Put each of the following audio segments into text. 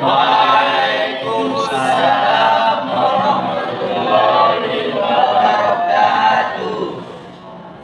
Waalaikumsalam warahmatullahi wabarakatuh.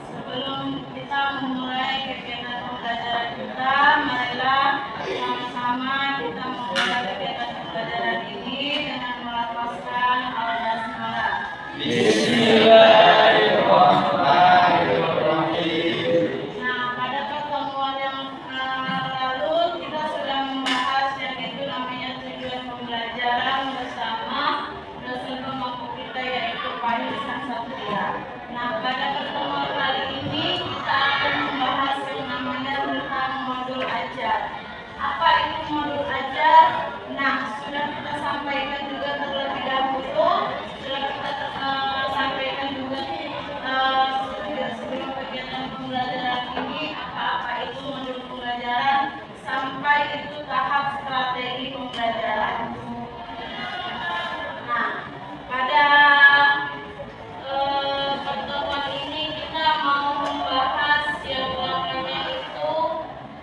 Sebelum kita memulai kegiatan pembelajaran kita, marilah sama-sama kita memulai kegiatan pembelajaran ini dengan melafazkan al-basmalah. Bismillahirrahmanirrahim. Nah, pada pertemuan yang lalu kita sudah membahas yang itu namanya tujuan pembelajaran bersama dosen pemangku kita yaitu Pak Ihsan Satria. Nah, pada pertemuan kali ini kita akan membahas yang namanya tentang modul ajar. Apa itu modul ajar? Nah, sudah kita sampaikan juga terlebih dahulu, sudah kita sampaikan juga sebelum kegiatan pembelajaran ini apa itu modul pembelajaran sampai itu tahap strategi pembelajaran. Nah, pada pertemuan ini kita mau membahas yang namanya itu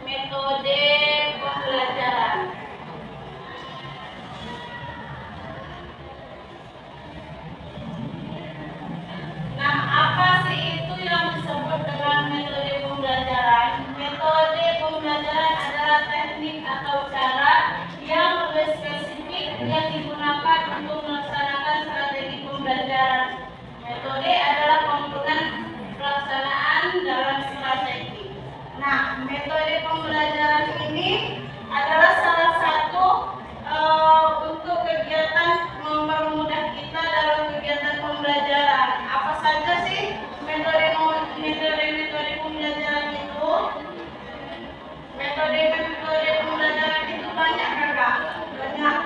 metode pembelajaran. Nah, apa sih itu yang disebut dengan metode pembelajaran? Metode pembelajaran adalah teknik atau cara yang lebih spesifik yang digunakan untuk melaksanakan strategi pembelajaran. Metode adalah komponen pelaksanaan dalam strategi. Nah, metode pembelajaran ini adalah salah satu untuk kegiatan mempermudah kita dalam kegiatan pembelajaran. Apa saja sih metode pembelajaran itu? Metode pembelajaran itu banyak, Kakak. Banyak.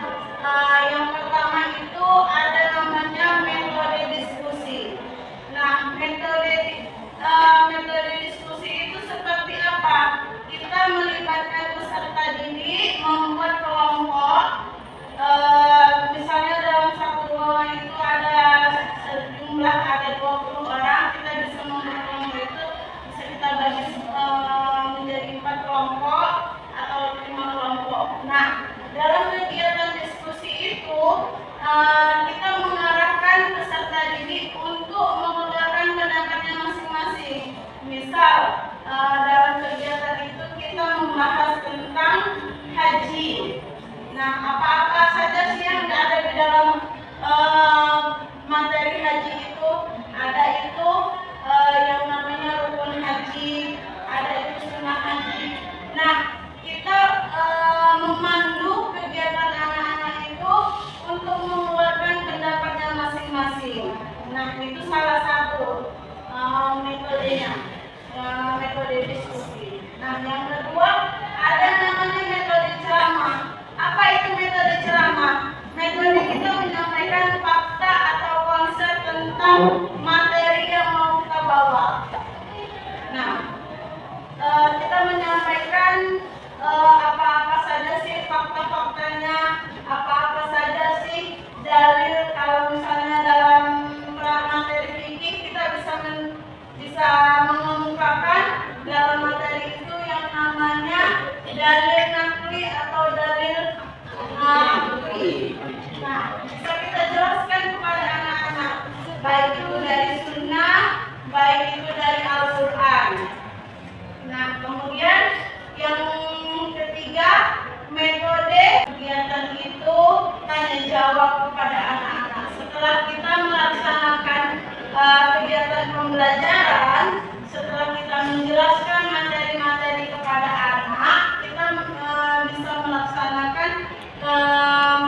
Yang pertama itu ada namanya metode diskusi. Nah, metode diskusi itu seperti apa? Kita melibatkan peserta didik membuat kelompok. Misalnya dalam satu ruangan itu ada sejumlah ada 20 orang, kita bisa membuat kelompok itu bisa kita bagi menjadi 4 kelompok atau 5 kelompok. Nah, dalam kegiatan diskusi itu kita mengarahkan peserta didik untuk mengeluarkan pendapatnya masing-masing. Misal dalam kegiatan itu kita membahas tentang haji. Nah, apa-apa saja sih yang ada di dalam materi haji itu? Ada itu yang namanya rukun haji, ada itu sunnah haji. Nah, kita memandu kegiatan anak-anak itu untuk mengeluarkan pendapatnya masing-masing. Nah, itu salah satu metodenya, metode diskusi. Nah, yang kedua ada namanya metode ceramah. Apa itu metode ceramah? Metode kita menyampaikan fakta atau konsep tentang materi yang mau kita bawa. Nah, kita menyampaikan apa-apa saja sih fakta-faktanya, apa-apa saja sih dalil. Kalau misalnya dalam materi fikih kita bisa mengemukakan dalam materi itu yang namanya dalil nakli atau dalil akli. Nah, bisa kita jelaskan kepada anak-anak, baik itu dari sunnah, baik itu dari Al-Quran. Nah, kemudian yang ketiga, metode kegiatan itu tanya jawab kepada anak-anak. Setelah kita melaksanakan kegiatan pembelajaran, setelah kita menjelaskan materi-materi kepada anak, kita bisa melaksanakan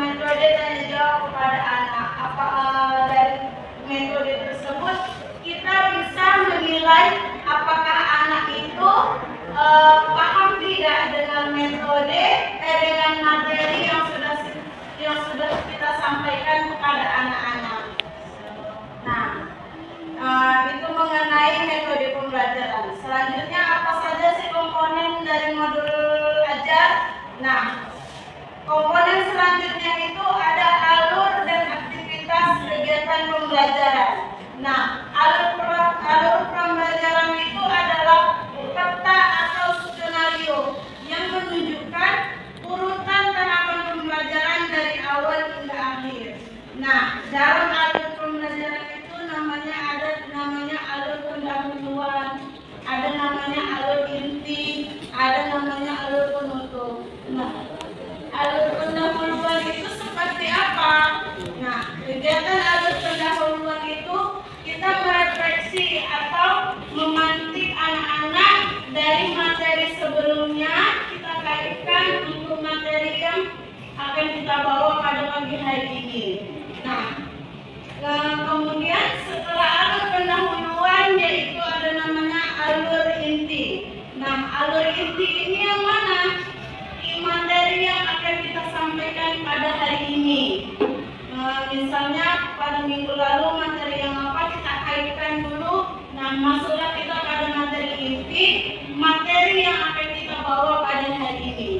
metode tanya jawab kepada anak. Dari metode tersebut kita bisa menilai apakah anak itu paham tidak dengan metode dengan materi yang sudah kita sampaikan kepada anak-anak. Nah, itu mengenai metode pembelajaran. Selanjutnya apa saja sih komponen dari modul ajar? Nah, komponen selanjutnya itu ada alur dan aktivitas kegiatan pembelajaran. Nah, alur pembelajaran itu adalah peta atau skenario yang menunjukkan urutan tahapan pembelajaran kita bawa pada pagi hari ini. Nah, kemudian setelah alur pendahuluan yaitu ada namanya alur inti. Nah, alur inti ini yang mana? Materi yang akan kita sampaikan pada hari ini. Misalnya pada minggu lalu materi yang apa kita kaitkan dulu. Nah, masuklah kita pada materi inti, materi yang akan kita bawa pada hari ini.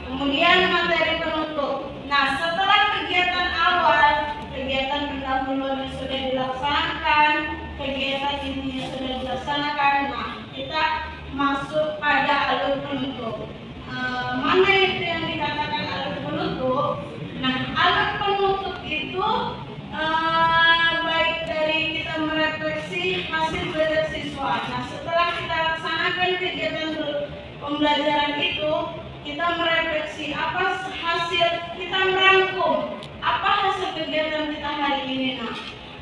Kemudian materi penutup. Nah, setelah kegiatan awal, kegiatan pendahuluan yang sudah dilaksanakan, kegiatan intinya sudah dilaksanakan, nah kita masuk pada alur penutup. Mana itu yang dikatakan alur penutup? Nah, alur penutup itu baik dari kita merefleksi hasil belajar siswa. Nah, setelah kita laksanakan kegiatan pembelajaran itu, kita merefleksi apa hasil, kita merangkum apa hasil kegiatan kita hari ini. Nah,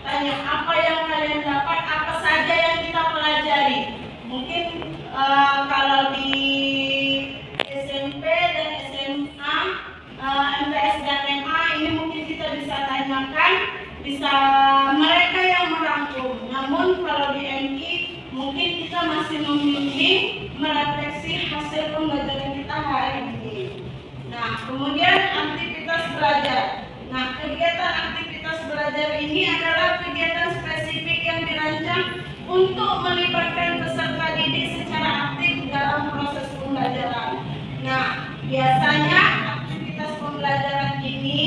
tanya apa yang kalian dapat, apa saja yang kita pelajari. Mungkin kalau di SMP dan SMA, MTS dan MA ini mungkin kita bisa tanyakan, bisa mereka yang merangkum. Namun kalau di MI mungkin kita masih membimbing, merefleksi hasil pembelajaran kita hari ini. Nah, kemudian aktivitas belajar. Nah, kegiatan aktivitas belajar ini adalah kegiatan spesifik yang dirancang untuk melibatkan peserta didik secara aktif dalam proses pembelajaran. Nah, biasanya aktivitas pembelajaran ini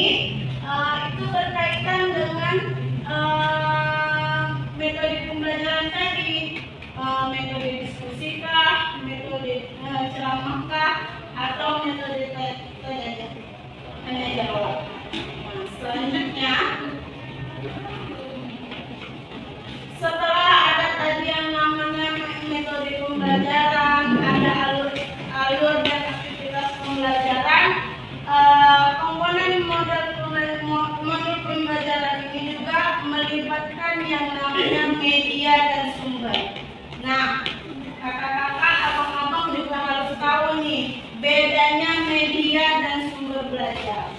itu berkaitan dengan metode pembelajaran tadi, metode diskusikah, metode ceramahkah, atau metode tanya jawab. Nah, selanjutnya, setelah ada tadi yang namanya metode pembelajaran, ada alur dan aktivitas pembelajaran, komponen modul pembelajaran ini juga melibatkan yang namanya media dan sumber. Nah, kakak-kakak, abang-abang juga harus tahu nih bedanya media dan sumber belajar.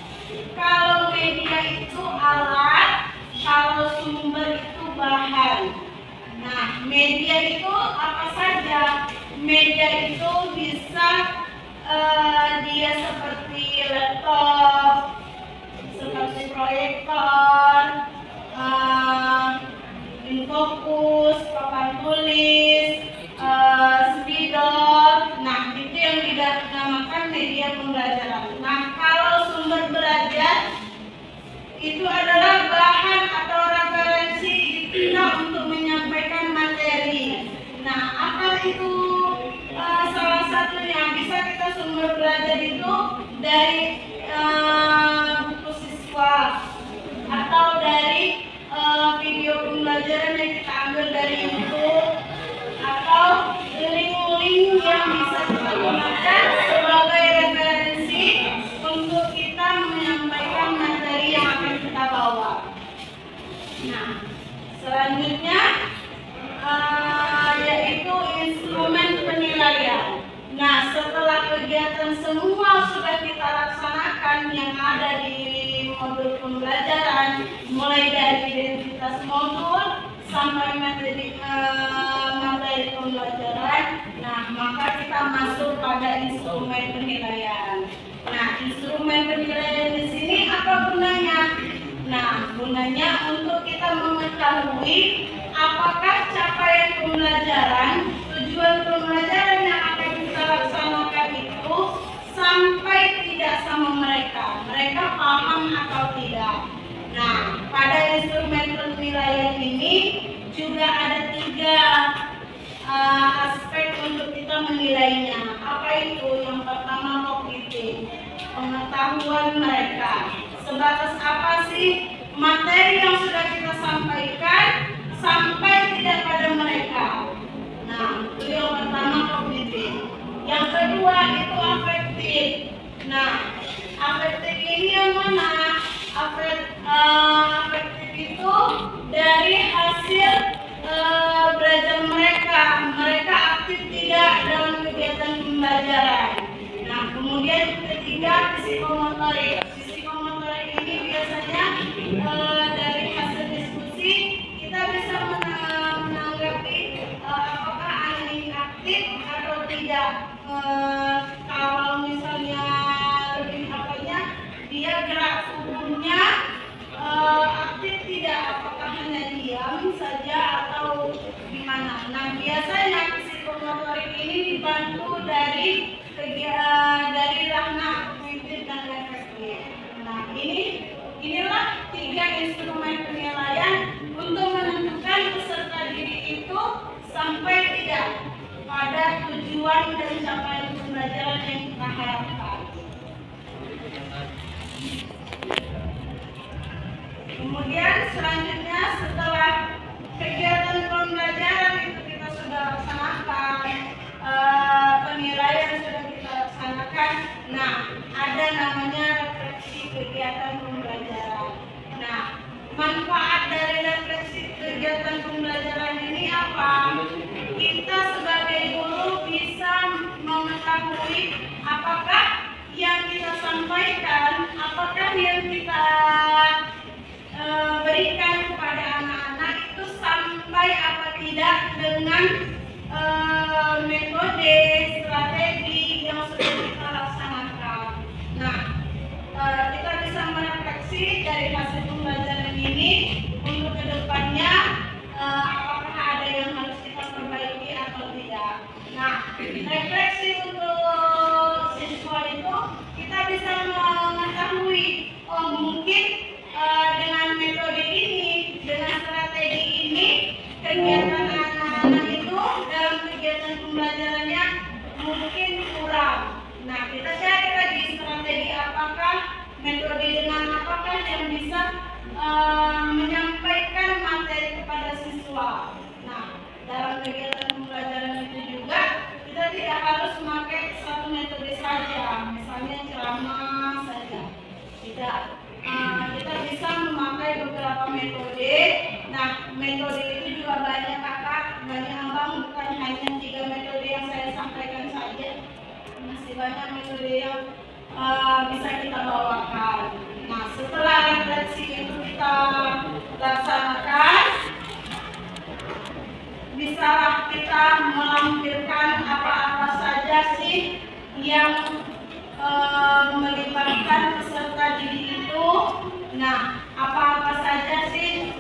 Kalau media itu alat, kalau sumber itu bahan. Nah, media itu apa saja? Media itu bisa dia seperti laptop, seperti proyektor, infokus, papan tulis, spidol. Nah, itu yang dinamakan media pembelajaran. Nah, kalau sumber belajar itu adalah bahan atau referensi kita untuk menyampaikan materi. Nah, apa itu salah satunya? Bisa kita sumber belajar itu dari buku siswa atau dari video pembelajaran yang kita ambil dari YouTube, atau link-link yang bisa kita gunakan sebagai referensi untuk kita menyampaikan materi yang akan kita bawa. Nah, selanjutnya yaitu instrumen penilaian. Nah, setelah kegiatan semua sudah kita laksanakan yang ada di modul pembelajaran, mulai dari identitas modul sampai materi pembelajaran, nah maka kita masuk pada instrumen penilaian. Nah, instrumen penilaian di sini apa gunanya? Nah, gunanya untuk kita mengetahui apakah capaian pembelajaran, tujuan pembelajaran yang akan kita laksanakan itu sampai tidak sama mereka. Mereka paham atau tidak. Nah, pada instrumen penilaian ini juga ada 3 aspek untuk kita menilainya. Apa itu? Yang pertama, kognitif, pengetahuan mereka. Sebatas apa sih materi yang sudah kita sampaikan sampai tidak pada mereka. Nah, itu yang pertama, kognitif. Yang kedua itu afektif. Nah, afektif ini yang mana? Afektif itu dari hasil belajar mereka. Mereka aktif tidak dalam kegiatan pembelajaran. Nah, kemudian ketiga, psikomotorik. Psikomotorik tidak kalau misalnya lebih apanya dia gerak tubuhnya aktif tidak, apakah hanya diam saja atau gimana. Nah biasanya psikomotorik ini dibantu dari rahna kognitif dan refleksif. Nah inilah 3 instrumen penilaian untuk menentukan peserta didik itu sampai tidak pada tujuan dan capaian pembelajaran yang kita harapkan. Kemudian selanjutnya setelah kegiatan pembelajaran itu kita sudah laksanakan, penilaian sudah kita laksanakan. Nah, ada namanya refleksi kegiatan pembelajaran. Nah, manfaat dari refleksi kegiatan pembelajaran ini apa? Kita sebagai guru bisa mengetahui apakah yang kita sampaikan, apakah yang kita berikan kepada anak-anak itu sampai apa tidak dengan metode strategi yang sudah kita laksanakan. Nah, kita bisa merefleksi dari hasil pembelajaran ini untuk kedepannya apakah ada yang harus kita perbaiki atau tidak. Nah, refleksi untuk siswa itu kita bisa mengetahui, oh mungkin dengan metode ini, dengan strategi ini, kegiatan anak-anak itu dalam kegiatan pembelajarannya mungkin kurang. Nah, kita cari lagi strategi apakah, metode dengan apakah yang bisa menyampaikan materi kepada siswa. Nah, dalam kegiatan pembelajaran itu juga kita tidak harus memakai satu metode saja, misalnya ceramah saja. Tidak. Kita bisa memakai beberapa metode. Nah, metode itu juga banyak kakak, banyak abang, bukan hanya 3 metode yang saya sampaikan saja. Masih banyak metode yang bisa kita bawakan. Nah, setelah refleksi itu kita laksanakan, bisalah kita melampirkan apa-apa saja sih yang melibatkan peserta didik itu. Nah, apa-apa saja sih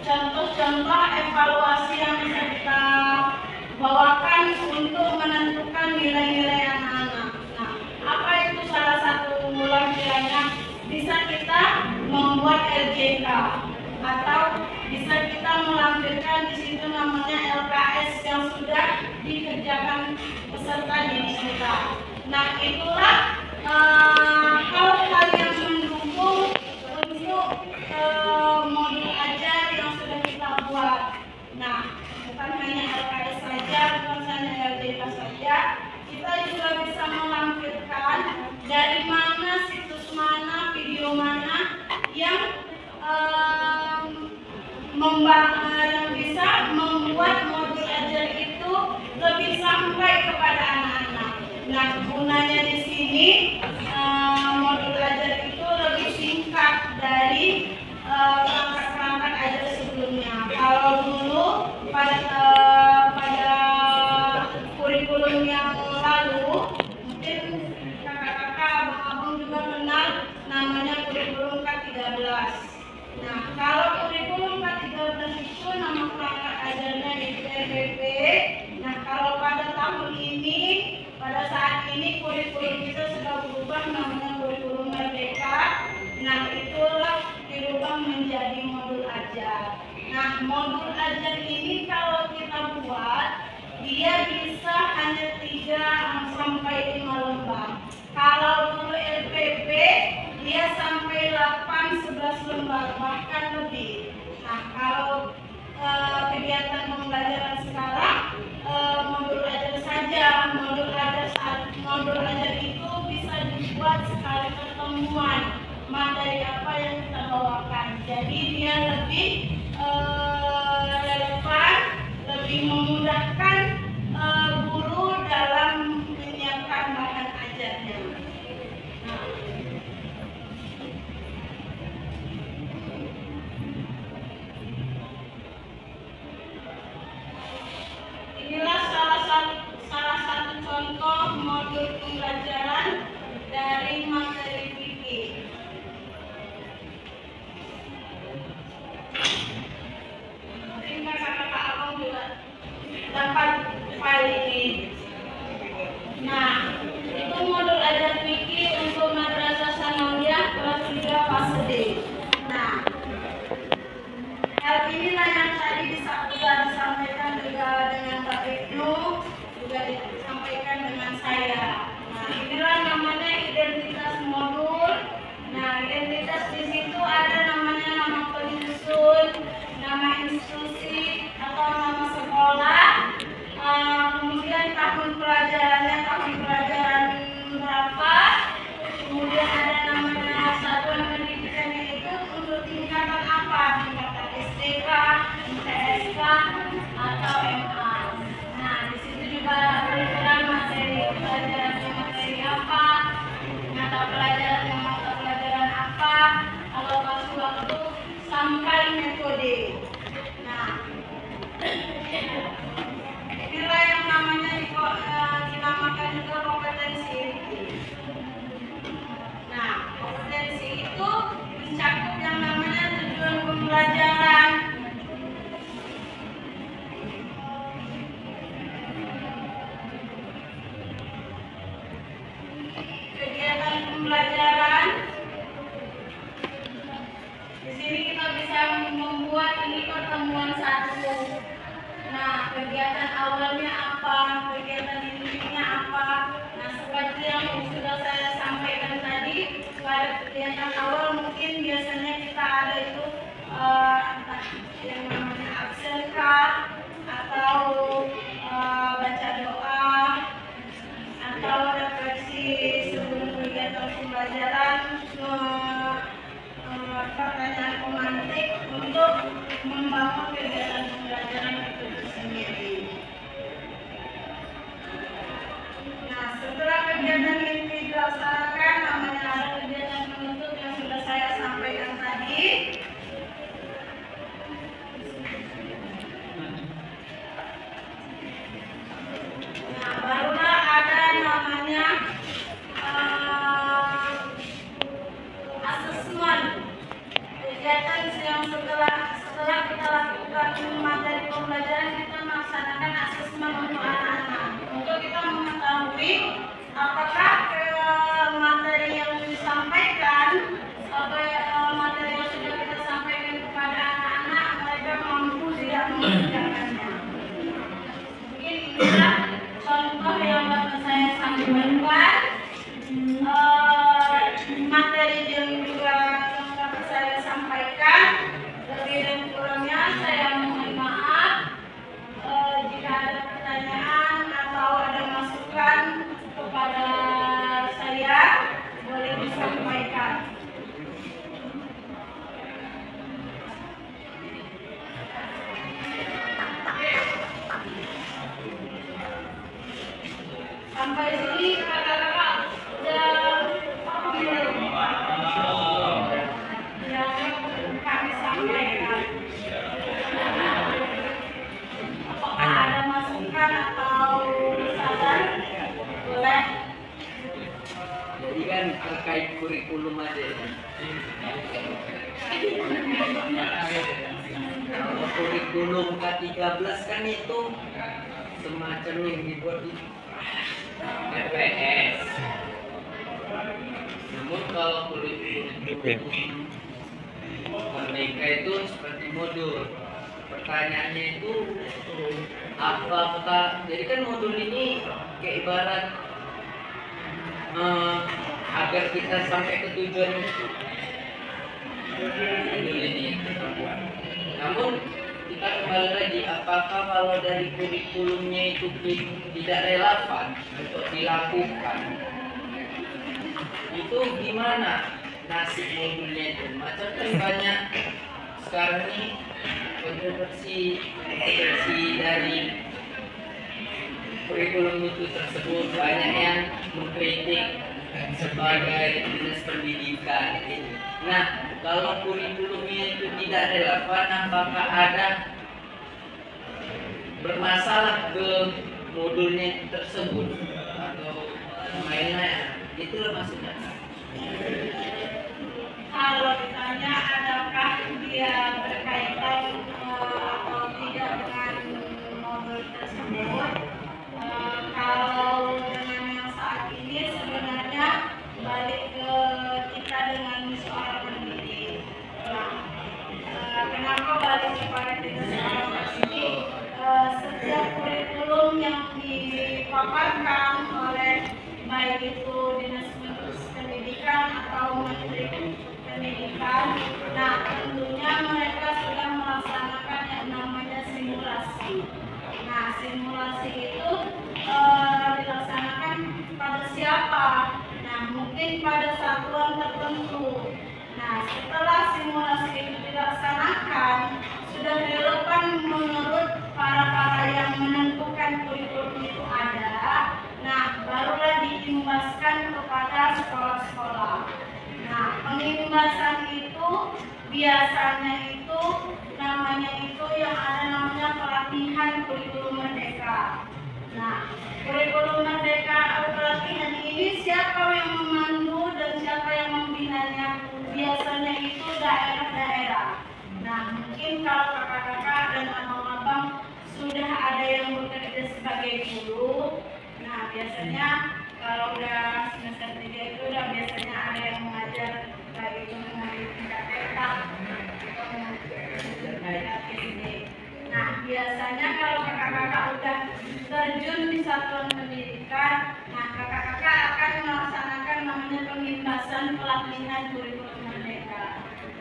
contoh-contoh evaluasi yang bisa kita bawakan untuk menentukan nilai-nilai anak-anak. Nah, apa itu salah satu lampirannya? Bisa kita membuat LJK atau bisa kita melampirkan di situ namanya LKS yang sudah dikerjakan peserta didik kita. Nah, itulah hal-hal yang mendukung untuk modul ajar yang sudah kita buat. Nah, bukan hanya LKS saja, bukan hanya LJK saja, kita juga bisa melampirkan dari mana, situs mana, video mana yang bisa membuat modul ajar itu lebih sampai kepada anak-anak. Nah, gunanya di sini modul ajar itu lebih singkat dari perangkat-perangkat ajar sebelumnya. Kalau dulu pada kurikulum yang lalu, mungkin kakak-kakak, abang-abang juga kenal namanya kurikulum K13. Nah, kalau kurikulum K13 itu nama perangkat ajarnya itu RPP. Nah, kalau pada tahun ini, pada saat ini kurikulum kita sudah berubah namanya kurikulum Merdeka. Nah, itulah dirubah menjadi modul ajar. Nah, modul ajar ini kalau kita buat, dia bisa hanya 3 sampai 5 lembar. Kalau dulu LPP, dia sampai 8-11 lembar, bahkan lebih. Nah, kalau kegiatan pembelajaran sekarang, modul ajar saja, modul ajar itu bisa dibuat sekali pertemuan materi apa yang kita bawakan. Jadi dia lebih relevan, lebih memudahkan guru dalam menyiapkan bahan ajarnya. Nah, inilah modul pembelajaran dari materi fikih. Mungkin kakak-kakak abang juga dapat file ini. Nah, itu modul ajar fikih untuk madrasah sanawiyah kelas 3 fase D. Nah, hal inilah yang tadi sudah disampaikan juga dengan Mbak Ibnu, juga disampaikan dengan saya. Nah, inilah namanya identitas modul. Nah, identitas di situ ada namanya nama penyusun, nama institusi atau nama sekolah, kemudian tahun pelajarannya, tahun pelajaran berapa, kemudian ada namanya satuan pendidikannya itu untuk tingkatan apa, tingkatan STK, TSK, atau MA. Nah, di situ juga kurikulum materi pelajarannya materi apa, mata pelajaran apa, alokasi waktu sampai metode. Nah, inilah yang namanya dinamakan juga kompetensi. Nah, kompetensi itu mencakup yang namanya tujuan pembelajaran, kegiatan pembelajaran. Di sini kita bisa membuat ini pertemuan satu. Nah, kegiatan awalnya apa, kegiatan intinya apa. Nah, seperti yang sudah saya sampaikan tadi, pada kegiatan awal mungkin biasanya kita ada itu yang namanya absen card, atau baca doa, atau refleksi sebelum kegiatan pembelajaran, pertanyaan pemantik untuk membangun kegiatan pembelajaran itu sendiri. Nah, setelah kegiatan ini dilaksanakan, namanya ada kegiatan penutup yang sudah saya sampaikan tadi. Nah, barulah ada namanya asesmen. Kegiatan yang setelah kita lakukan materi pembelajaran, kita melaksanakan asesmen untuk anak-anak, untuk kita mengetahui apakah materi yang disampaikan atau materi yang sudah kita sampaikan kepada anak-anak, mereka mampu tidak mengerjakannya. Mungkin inilah contoh yang dapat saya sampaikan. Materi yang juga dapat saya sampaikan, lebih dan kurangnya saya mohon maaf. Jika ada pertanyaan atau ada masukan kepada saya, boleh disampaikan. Sampai sini kakak-kakak sudah paham belum yang kami sampaikan? Apakah ada masukan atau saran? Boleh. Jadi kan terkait kurikulum aja. Kalau kurikulum K13 kan itu semacam yang dibuat di RPS. Namun kalau kurikulum mereka itu seperti modul. Pertanyaannya itu apakah, jadi kan modul ini kayak ibarat agar kita sampai ke tujuan modul ini. Namun kita kembali lagi, apakah kalau dari kurikulumnya itu tidak relevan untuk dilakukan, itu gimana nasib modulnya itu? Macam kan banyak sekarang ini kontroversi dari kurikulum itu tersebut, banyak yang mengkritik sebagai dinas pendidikan. Nah, kalau kurikulumnya itu tidak relevan, apakah ada bermasalah ke modulnya tersebut, atau lain-lain. Itulah maksudnya. Kalau ditanya adakah dia berkaitan atau tidak dengan modul tersebut, kalau dengan yang saat ini sebenarnya balik ke kita dengan seorang pendidik. Nah, kenapa balik kepada kita seorang pendidik? Setiap kurikulum yang dipaparkan oleh baik itu dinas pendidikan atau menteri pendidikan, nah tentunya mereka sudah melaksanakan yang namanya simulasi. Nah, simulasi itu dilaksanakan pada siapa? Nah, mungkin pada satuan tertentu. Nah, setelah simulasi itu dilaksanakan, sudah relevan menurut para yang menentukan kurikulum itu ada. Nah, barulah diimbaskan kepada sekolah-sekolah. Nah, pengimbasan itu biasanya itu namanya itu yang ada namanya pelatihan kurikulum merdeka. Nah, kurikulum merdeka pelatihan ini siapa yang memandu dan siapa yang membinanya? Biasanya itu daerah-daerah. Nah, mungkin kalau kakak-kakak dan abang-abang sudah ada yang bekerja sebagai guru. Nah, biasanya kalau udah semester 3 itu udah biasanya ada yang mengajar baik itu mengenai tingkat TK atau tingkat SD. Nah, biasanya kalau kakak-kakak udah terjun di satuan pendidikan, nah kakak-kakak akan melaksanakan namanya pengimbasan pelatihan kurikulum merdeka.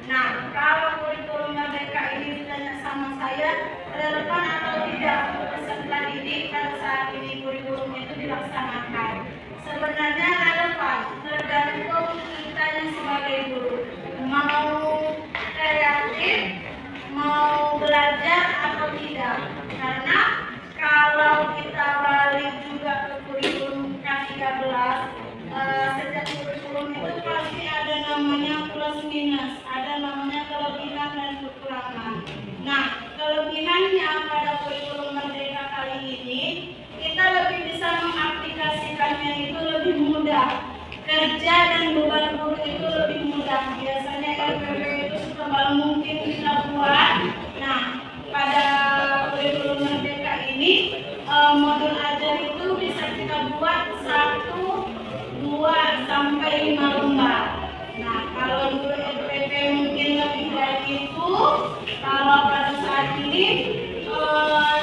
Nah, kalau kurikulum merdeka ini ditanya sama saya, relevan atau tidak peserta didik pada saat ini kurikulum itu dilaksanakan? Sebenarnya relevan, tergantung kitanya sebagai guru mau kreatif, mau belajar atau tidak. Karena kalau kita balik juga ke kurikulum K13, setiap kurikulum itu pasti ada namanya plus minus, ada namanya kelebihan dan kekurangan. Nah, kelebihannya pada kurikulum merdeka kali ini, kita lebih bisa mengaplikasikannya itu lebih mudah. Kerja dan beban guru itu lebih mudah. Biasanya RPP itu setebal mungkin kita buat. Nah, pada kurikulum merdeka ini, modul ajar itu bisa kita buat 1, 2, sampai 5 lembar. Nah, kalau dulu RPP mungkin lebih dari itu, kalau pada saat ini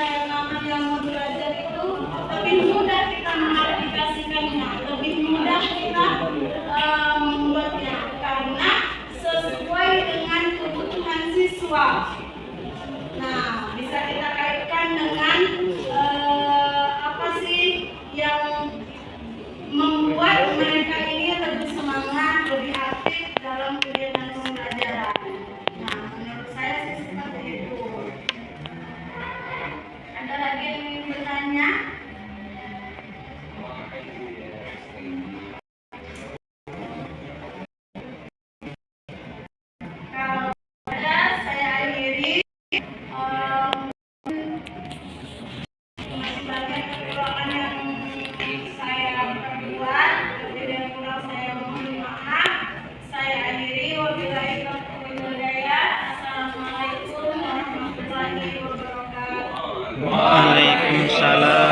yang namanya modul ajar itu lebih mudah kita mengaplikasikannya, lebih mudah kita membuatnya karena sesuai dengan kebutuhan siswa. Nah, bisa kita kaitkan dengan apa sih yang membuat mereka ini lebih semangat, lebih aktif dalam kegiatan pembelajaran. Nah, menurut saya sih seperti itu. Ada lagi yang ingin bertanya? Kalau ada, saya akhiri. Masih banyak kekurangan yang saya perbuat, jadi yang kurang saya mohon maaf. Saya akhiri. Wabillahi taufiq wal hidayah. Assalamualaikum warahmatullahi wabarakatuh. Waalaikumsalam